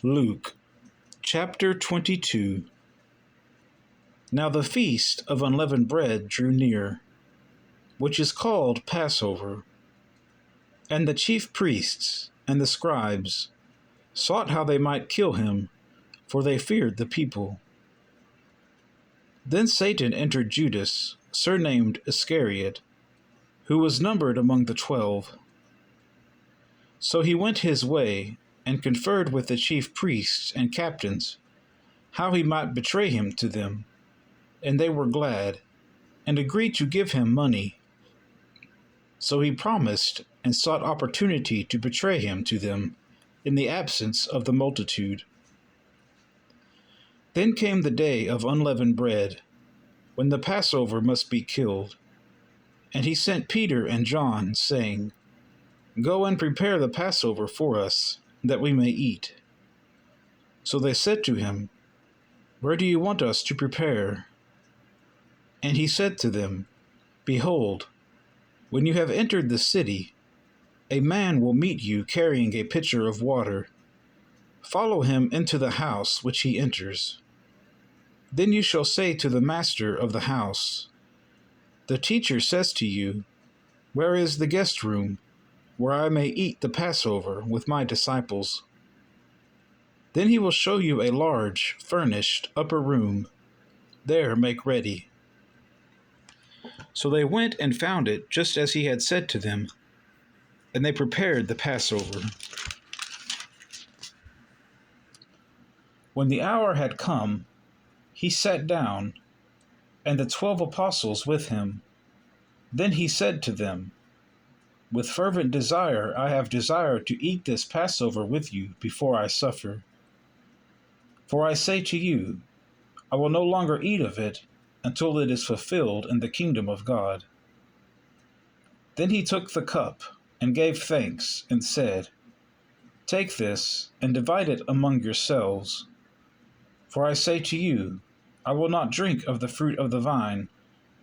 Luke chapter 22. Now the feast of unleavened bread drew near, which is called Passover. And the chief priests and the scribes sought how they might kill him, for they feared the people. Then Satan entered Judas, surnamed Iscariot, who was numbered among the 12. So he went his way and conferred with the chief priests and captains, how he might betray him to them. And they were glad, and agreed to give him money. So he promised and sought opportunity to betray him to them in the absence of the multitude. Then came the day of unleavened bread, when the Passover must be killed. And he sent Peter and John, saying, Go and prepare the Passover for us, that we may eat. So they said to him, Where do you want us to prepare? And he said to them, Behold, when you have entered the city, a man will meet you carrying a pitcher of water. Follow him into the house which he enters. Then you shall say to the master of the house, The teacher says to you, Where is the guest room, where I may eat the Passover with my disciples? Then he will show you a large, furnished upper room. There make ready. So they went and found it just as he had said to them, and they prepared the Passover. When the hour had come, he sat down, and the 12 apostles with him. Then he said to them, With fervent desire I have desired to eat this Passover with you before I suffer. For I say to you, I will no longer eat of it until it is fulfilled in the kingdom of God. Then he took the cup and gave thanks and said, Take this and divide it among yourselves. For I say to you, I will not drink of the fruit of the vine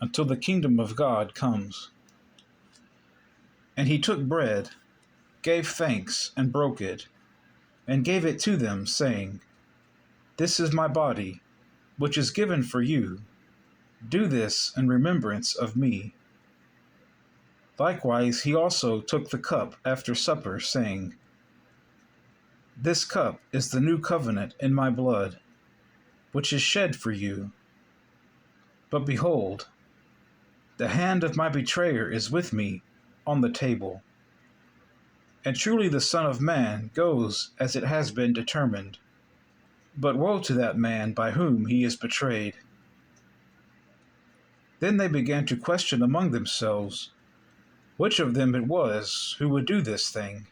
until the kingdom of God comes. And he took bread, gave thanks, and broke it, and gave it to them, saying, This is my body, which is given for you. Do this in remembrance of me. Likewise, he also took the cup after supper, saying, This cup is the new covenant in my blood, which is shed for you. But behold, the hand of my betrayer is with me on the table. And truly the Son of Man goes as it has been determined. But woe to that man by whom he is betrayed. Then they began to question among themselves which of them it was who would do this thing.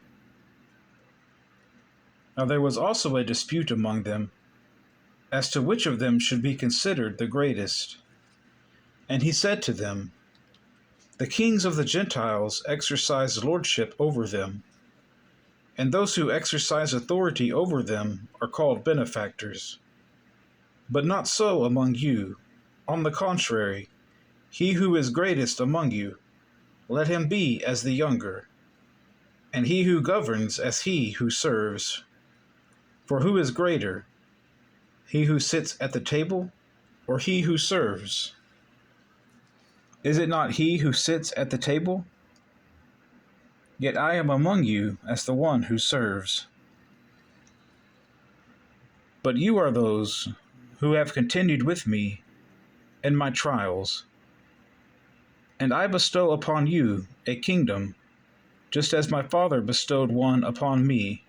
Now there was also a dispute among them as to which of them should be considered the greatest. And he said to them, The kings of the Gentiles exercise lordship over them, and those who exercise authority over them are called benefactors. But not so among you. On the contrary, he who is greatest among you, let him be as the younger, and he who governs as he who serves. For who is greater, he who sits at the table, or he who serves? Is it not he who sits at the table? Yet I am among you as the one who serves. But you are those who have continued with me in my trials. And I bestow upon you a kingdom, just as my Father bestowed one upon me,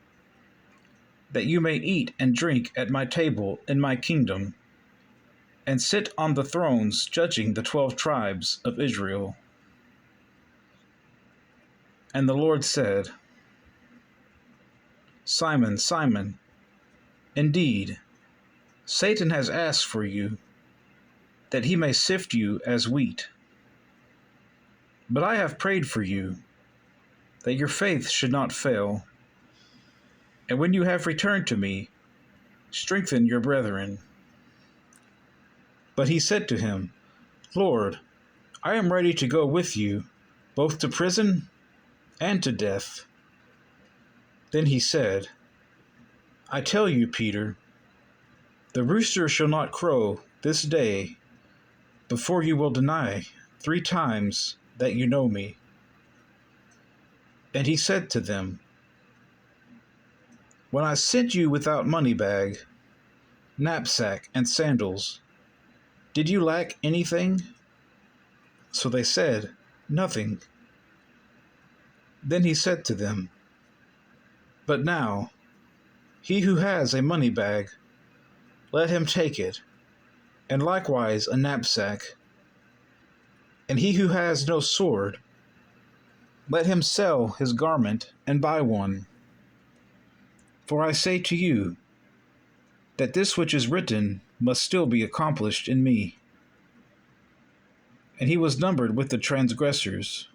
that you may eat and drink at my table in my kingdom, and sit on the thrones judging the 12 tribes of Israel. And the Lord said, Simon, Simon, indeed, Satan has asked for you, that he may sift you as wheat. But I have prayed for you, that your faith should not fail. And when you have returned to me, strengthen your brethren. But he said to him, Lord, I am ready to go with you, both to prison and to death. Then he said, I tell you, Peter, the rooster shall not crow this day before you will deny 3 times that you know me. And he said to them, When I sent you without money bag, knapsack, and sandals, did you lack anything? So they said, Nothing. Then he said to them, But now, he who has a money bag, let him take it, and likewise a knapsack. And he who has no sword, let him sell his garment and buy one. For I say to you, that this which is written must still be accomplished in me. And he was numbered with the transgressors.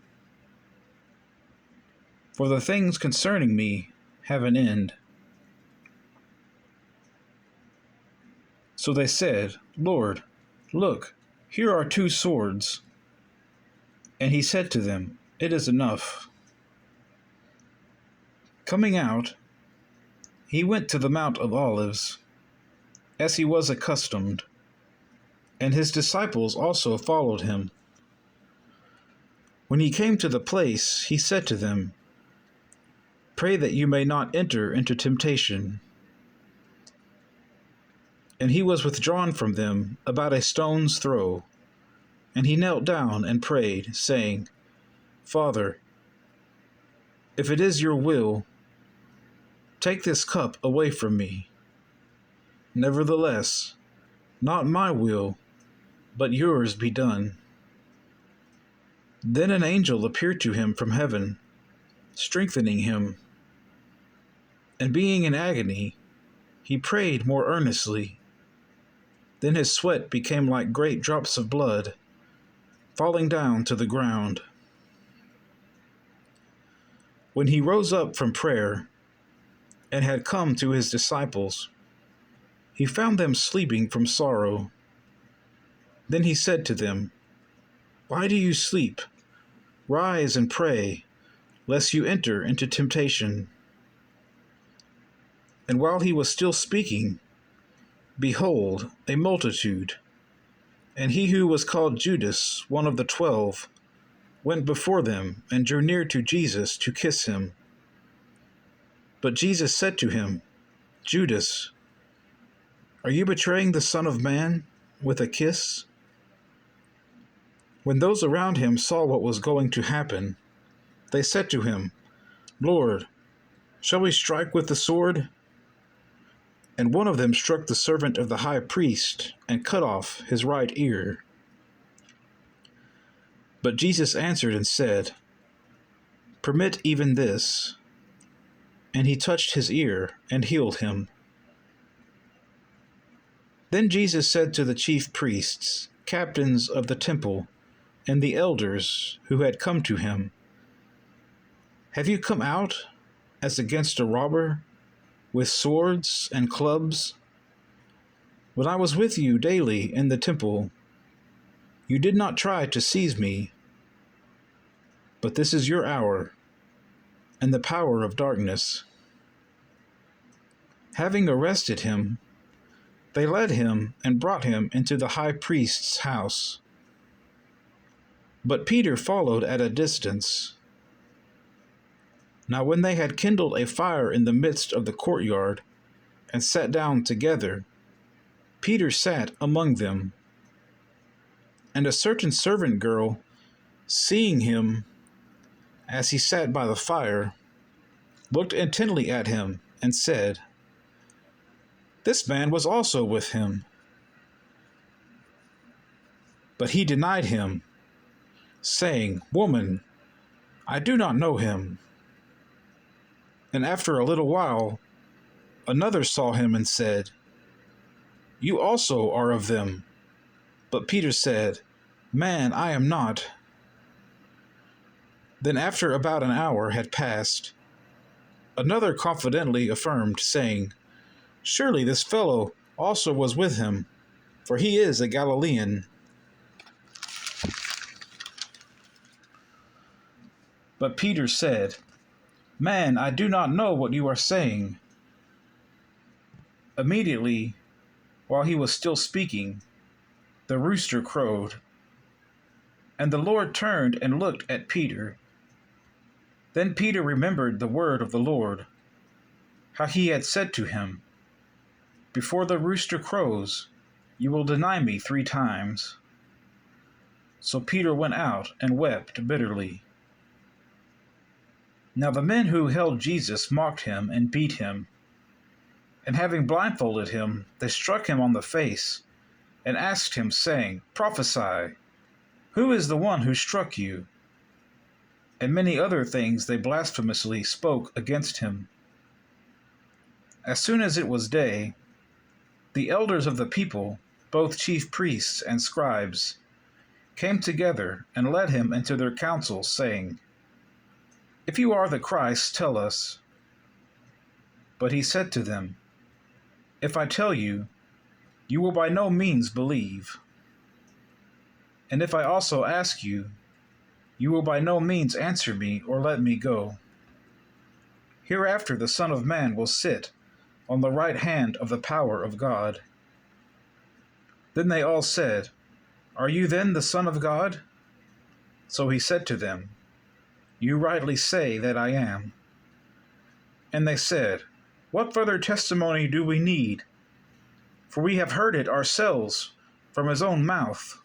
For the things concerning me have an end. So they said, Lord, look, here are 2 swords. And he said to them, It is enough. Coming out, he went to the Mount of Olives, as he was accustomed, and his disciples also followed him. When he came to the place, he said to them, Pray that you may not enter into temptation. And he was withdrawn from them about a stone's throw, and he knelt down and prayed, saying, Father, if it is your will, take this cup away from me. Nevertheless, not my will, but yours be done. Then an angel appeared to him from heaven, strengthening him. And being in agony, he prayed more earnestly. Then his sweat became like great drops of blood, falling down to the ground. When he rose up from prayer and had come to his disciples, he found them sleeping from sorrow. Then he said to them, Why do you sleep? Rise and pray, lest you enter into temptation. And while he was still speaking, behold, a multitude, and he who was called Judas, one of the 12, went before them and drew near to Jesus to kiss him. But Jesus said to him, Judas, are you betraying the Son of Man with a kiss? When those around him saw what was going to happen, they said to him, Lord, shall we strike with the sword? And one of them struck the servant of the high priest and cut off his right ear. But Jesus answered and said, Permit even this. And he touched his ear and healed him. Then Jesus said to the chief priests, captains of the temple, and the elders who had come to him, Have you come out as against a robber, with swords and clubs? When I was with you daily in the temple, you did not try to seize me. But this is your hour, and the power of darkness. Having arrested him, they led him and brought him into the high priest's house. But Peter followed at a distance. Now when they had kindled a fire in the midst of the courtyard, and sat down together, Peter sat among them. And a certain servant girl, seeing him as he sat by the fire, looked intently at him and said, This man was also with him. But he denied him, saying, Woman, I do not know him. And after a little while, another saw him and said, You also are of them. But Peter said, Man, I am not. Then after about an hour had passed, another confidently affirmed, saying, Surely this fellow also was with him, for he is a Galilean. But Peter said, Man, I do not know what you are saying. Immediately, while he was still speaking, the rooster crowed. And the Lord turned and looked at Peter. Then Peter remembered the word of the Lord, how he had said to him, "Before the rooster crows, you will deny me 3 times." So Peter went out and wept bitterly. Now the men who held Jesus mocked him and beat him. And having blindfolded him, they struck him on the face and asked him, saying, "Prophesy, who is the one who struck you?" And many other things they blasphemously spoke against him. As soon as it was day, the elders of the people, both chief priests and scribes, came together and led him into their council, saying, "If you are the Christ, tell us." But he said to them, "If I tell you, you will by no means believe. And if I also ask you, you will by no means answer me or let me go. Hereafter the Son of Man will sit on the right hand of the power of God." Then they all said, "Are you then the Son of God?" So he said to them, "You rightly say that I am." And they said, "What further testimony do we need? For we have heard it ourselves from his own mouth."